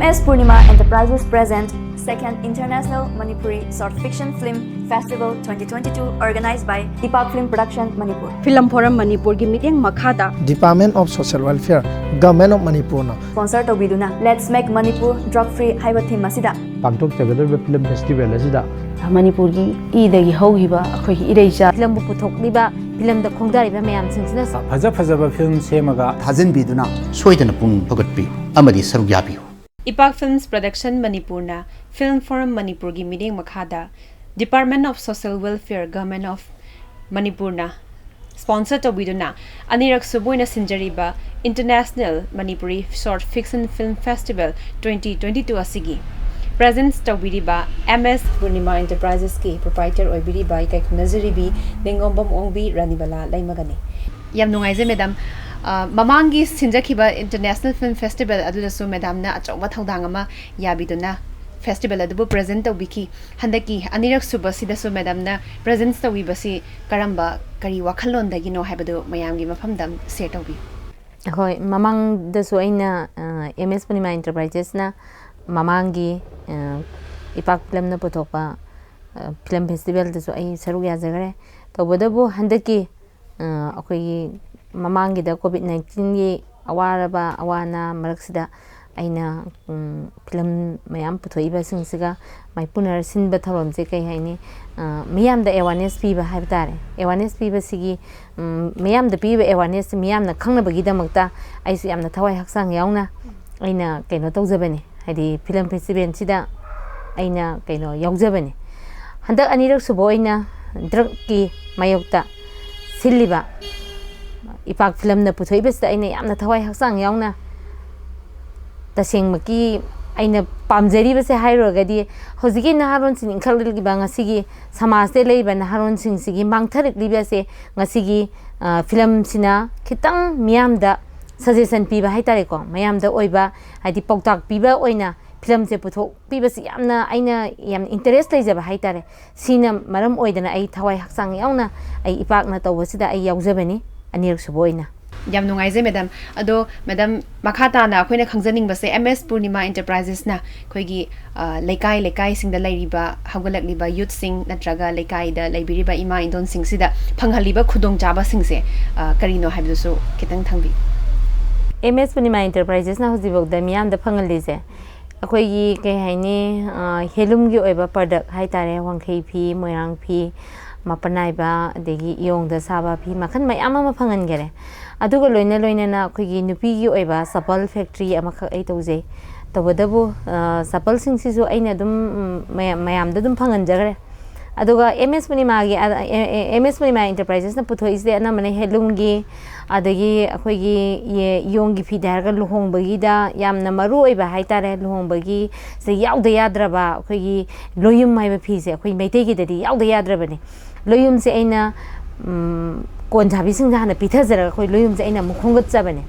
MS Purnima Enterprises present Second International Manipuri Short Fiction Film Festival 2022 organized by Deepak Film Production Manipur. Film Forum Manipur gi meeting makhada Department of Social Welfare, Government of Manipur na sponsor to biduna. Let's make Manipur drug free haiba theme masida. Pangtok Jagadar Film Festival asida Manipur gi idagi hogiba akhoi ireja film bu puthokliba film da khongdariba mayam singsina Faza film semaga Thazin biduna soidana pung pagatpi amadi saruk yabiu. Deepak Films Production Manipurna Film Forum Manipur gi meeting makhada Department of Social Welfare Government of Manipurna sponsor to biduna anirak suboina sinjariba International Manipuri Short Fiction Film Festival 2022 asigi presents to bidiba MS Purnima Enterprises ki Proprietor oibiriba kai khunazaribi Ningombam Ongbi Ranibala Leima gani yam nungaize madam Mamangi Sinjakiba International Film Festival Adulasu Madam na Achoba Thaudangama Yabiduna Festival Adubu present to Wiki Handaki Anirak Subasidasu Madam na presents the Wibasi Karamba Kari Wakalon the Gino Habadu Mayami Mafamdam Setobi. Hoi Mamang the Suaina MS Purnima Enterprises na Mamangi Ipak Film na Putopa Film Festival the Suai Saruya Zagare Tawadabu Handaki okay Mamangi da COVID-19 ye awaraba awana maraksida aina film mayam puthoiba singsiga mai punar sinba tharom je kai haini miyam da awareness piba haibtare awareness piba sigi miyam da piba awareness miyam na khangna bagi da makta aisu yamna thawai haksang yauna aina kaino tawjabani hadi film festival sida aina kaino yaujabani handak anirak subo aina drug ki mayokta silliba Ipak film na puthoi bes aina yamna thawai haksang yauna taseng maki aina pamjari bese hairogadi hojigi naharon sin inkhalil gi banga sigi samaj te leiba naharon sing sigi mangtharik libase ngasigi film sina khitang miyam da suggestion piba haitare ko mayam da oiba hadi poktak piba oina film se puthok piba si yamna aina yam interest leijaba haitare sina maram oidana ai thawai haksang yauna ai ipak na tawasida ai yaujabani Anirak Suboina. Yam nungaize madam ado madam makhata na khoina khangjaning base MS Purnima Enterprises na khoigi lekai singda lairiba hawgalakliba youth sing natraga lekai da laibiriba ima indon sing sida phanghaliba khudong chaba singse karino haibdusu kitang thangbi MS Purnima Enterprises na hojibok da miyam da phangalise akhoi kai haini helum gi oiba product haitare wangkhei phi moirang phi Mapanaiba, Degi Yong the Saba P. Makan my Amama Pangangere. Adugo Loina Loina, Kugi Nupi Oiba, Sapal Factory, Amaka 8 Tawadabu, Sapal Singsisu Ainadum, Mayam Dudum Panganjare. Aduga MS Purnima Enterprises na Puto is the Anamane Helungi, Adagi, Akwigi, Yongi Pidarga, Luhong Bagida, Yam Namaru, Eba Haitare, Luhong Bagi, say Yau the Yadraba, Kwigi, Loyum my piece, we may take it at the Yau the Yadrabani. Loyum Zaina Contabising the Peter, Loyum Zaina Mukungat Sabane.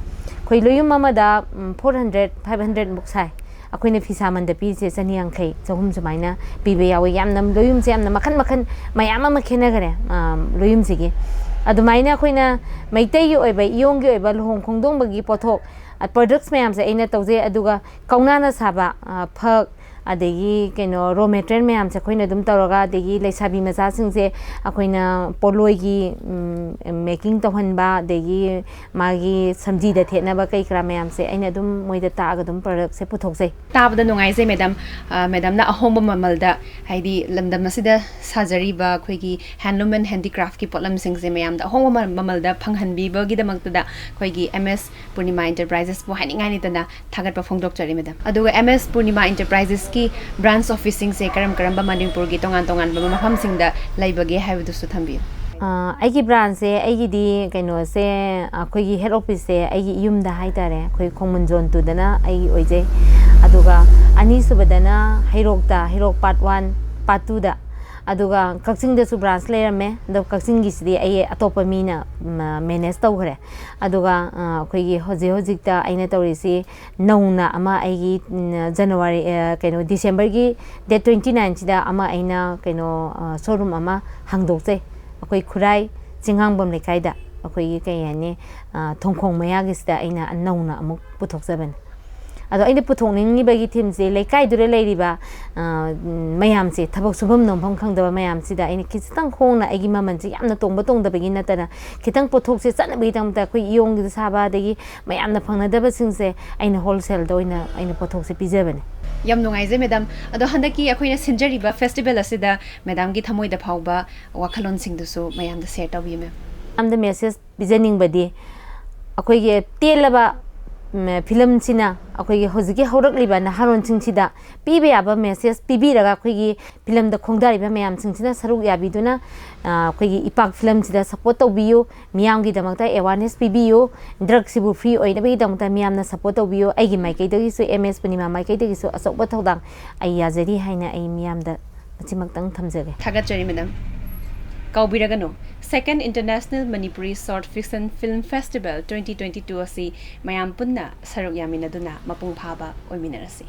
Loyum Mamada 400, 500 books high. A queen of his saman the pieces and young cake, so whom to mine, Bibi Yamnam, Loyum Zam, the Makan, my Ama Makinagare, Loyum Ziggy. Adumina Quina may tell you a young girl, Hong Kong Bagi Potok at products ma'am, the Aina Toze Aduga, Kaunana Saba, Perk. Adegi keno raw material me amsa koina dum taraga adegi leisabi maza singse akoina poloi gi making tohan ba adegi magi samji da thena ba kai kra me amse aina dum moida ta ga dum product se puthok se tab da nungai se madam na ahom mamal da haidi lamdam nasida sajari ba khoigi handloom and handicraft ki potlam singse mayam da ahom mamal da phanghan bi ba gi da mak da khoigi MS Purnima Enterprises bo haningai ni da thagat pa phongdok chari madam aduga MS Purnima Enterprises ki branch officing se karam ba Manipur gi tongan ba mafam singda laibage haibu su thambi aigi branch se aigi di kaino se akhoi head office se aigi yum da haitare khoi khongmun zone tu dana aigi oije aduga ani subadana Hairok part 1 part 2 da aduga Kakching da su branch lerame da Kakching gi sidi ai atopa mina manage tawre aduga khoi hojik ta aina tawrisi nauna ama aigi January kaino December gi date 29 sida ama aina kaino showroom ama hangdokse akhoi khurai Ningombam lekaida akhoi kai yani Thokchom maya gi sida aina nauna amuk puthoksaban ꯑꯗꯣ ꯑꯩꯅ ꯄꯨꯊꯣꯛꯅꯤꯡꯉꯤꯕꯒꯤ ꯊꯤꯝꯁꯦ ꯂꯩꯀꯥꯏꯗꯨꯗ ꯂꯩꯔꯤꯕ ꯃꯌꯥꯝꯁꯦ ꯊꯕꯛ ꯁꯨꯐꯝ ꯅꯣꯝꯐꯝ ꯈꯪꯗꯕ ꯃꯌꯥꯝꯁꯤꯗ ꯑꯩꯅ ꯈꯤꯇꯪ ꯍꯣꯡꯅ ꯑꯩꯒꯤ ꯃꯃꯜꯁꯦ ꯌꯥꯝꯅ ꯇꯣꯡꯕ ꯇꯣꯡꯗꯕꯒꯤ ꯅꯠꯇꯅ ꯈꯤꯇꯪ ꯄꯣꯠꯊꯣꯛꯁꯦ ꯆꯠꯅꯕꯒꯤꯗꯃꯛꯇ ꯑꯩꯈꯣꯏ ꯏꯌꯣꯡꯒꯤꯗ ꯁꯥꯕ ꯑꯗꯒꯤ ꯃꯌꯥꯝꯅ ꯐꯪꯅꯗꯕꯁꯤꯡꯁꯦ ꯑꯩꯅ ꯍꯣꯜꯁꯦꯜꯗ ꯑꯩꯅ ꯄꯣꯠꯊꯣꯛꯁꯦ ꯄꯤꯖꯕꯅꯦ ꯌꯥꯝ ꯅꯨꯡꯉꯥꯏꯖꯩ ꯃꯦꯗꯥꯝ ꯑꯗꯣ ꯍꯟꯗꯛꯀꯤ ꯑꯩꯈꯣꯏꯅ ꯁꯤꯟꯖꯔꯤꯕ ꯐꯦꯁꯇꯤꯚꯦꯜ ꯑꯁꯤꯗ ꯃꯦꯗꯥꯝꯒꯤ ꯊꯃꯣꯏꯗ ꯐꯥꯎꯕ ꯋꯥꯈꯜꯂꯣꯟꯁꯤꯡꯗꯨꯁꯨ ꯃꯌꯥꯝꯗ ꯁꯦꯌꯔ ꯇꯧꯕꯤꯌꯨ ꯃꯦꯝ ꯌꯥꯝꯅ ꯃꯦꯁꯦꯖ ꯄꯤꯖꯅꯤꯡꯕꯗꯤ ꯑꯩꯈꯣꯏꯒꯤ ꯇꯦꯜꯂꯕ ꯐꯤꯂꯝꯁꯤꯅ ꯑꯩꯈꯣꯏꯒꯤ ꯍꯧꯖꯤꯛꯀꯤ ꯍꯧꯔꯛꯂꯤꯕ ꯅꯍꯥꯔꯣꯟꯁꯤꯡꯁꯤꯗ ꯄꯤꯕ ꯌꯥꯕ ꯃꯦꯁꯦꯖ ꯄꯤꯕꯤꯔꯒ ꯑꯩꯈꯣꯏꯒꯤ ꯐꯤꯂꯝꯗ ꯈꯣꯡꯗꯥꯔꯤꯕ ꯃꯌꯥꯝꯁꯤꯡꯁꯤꯅ ꯁꯔꯨꯛ ꯌꯥꯕꯤꯗꯨꯅ ꯑꯩꯈꯣꯏꯒꯤ ꯏꯄꯥꯛ ꯐꯤꯂꯝꯁꯤꯗ ꯁꯞꯄꯣꯔꯠ ꯇꯧꯕꯤꯌꯨ ꯃꯤꯌꯥꯝꯒꯤꯗꯃꯛꯇ ꯑꯦꯋꯥꯔꯅꯦꯁ ꯄꯤꯕꯤꯌꯨ ꯗ꯭ꯔꯒꯁꯤꯕꯨ ꯐ꯭ꯔꯤ ꯑꯣꯏꯅꯕꯒꯤꯗꯃꯛꯇ ꯃꯤꯌꯥꯝꯅ ꯁꯞꯄꯣꯔꯠ ꯇꯧꯕꯤꯌꯨ ꯑꯩꯒꯤ ꯃꯥꯏꯀꯩꯗꯒꯤꯁꯨ ꯄꯨꯔꯅꯤꯃꯥ ꯃꯥꯏꯀꯩꯗꯒꯤꯁꯨ ꯑꯆꯧꯕ ꯊꯧꯗꯥꯡ ꯑꯩ ꯌꯥꯖꯔꯤ ꯍꯥꯏꯅ ꯑꯩ ꯃꯤꯌꯥꯝꯗ ꯃꯁꯤꯃꯛꯇꯪ ꯊꯝꯖꯒꯦ ꯊꯥꯒꯠꯆꯔꯤ ꯃꯦꯗꯥꯝ ꯀꯥꯎꯕꯤꯔꯒꯅꯨ second international Manipuri short fiction film festival 2022 ꯑꯁꯤ ꯃꯌꯥꯝ ꯄꯨꯟꯅ ꯁꯔꯨꯛ ꯌꯥꯃꯤꯟꯅꯗꯨꯅ ꯃꯄꯨꯡ ꯐꯥꯕ ꯑꯣꯏꯃꯤꯟꯅꯔꯁꯤ